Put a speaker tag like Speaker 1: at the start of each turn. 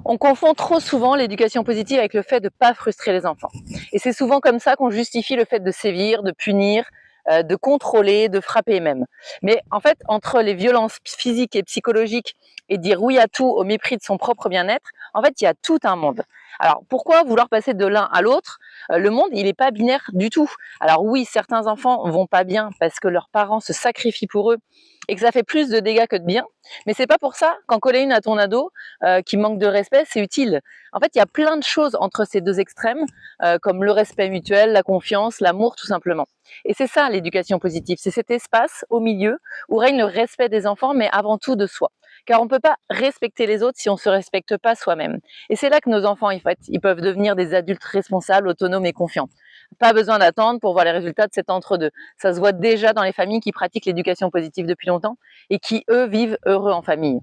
Speaker 1: On confond trop souvent l'éducation positive avec le fait de ne pas frustrer les enfants. Et c'est souvent comme ça qu'on justifie le fait de sévir, de punir, de contrôler, de frapper même. Mais en fait, entre les violences physiques et psychologiques et dire oui à tout au mépris de son propre bien-être, en fait, il y a tout un monde. Alors pourquoi vouloir passer de l'un à l'autre? Le monde, il n'est pas binaire du tout. Alors oui, certains enfants vont pas bien parce que leurs parents se sacrifient pour eux et que ça fait plus de dégâts que de bien, mais c'est pas pour ça qu'en coller une à ton ado qui manque de respect, c'est utile. En fait, il y a plein de choses entre ces deux extrêmes, comme le respect mutuel, la confiance, l'amour tout simplement. Et c'est ça l'éducation positive, c'est cet espace au milieu où règne le respect des enfants, mais avant tout de soi. Car on ne peut pas respecter les autres si on ne se respecte pas soi-même. Et c'est là que nos enfants, en fait, ils peuvent devenir des adultes responsables, autonomes et confiants. Pas besoin d'attendre pour voir les résultats de cet entre-deux. Ça se voit déjà dans les familles qui pratiquent l'éducation positive depuis longtemps et qui, eux, vivent heureux en famille.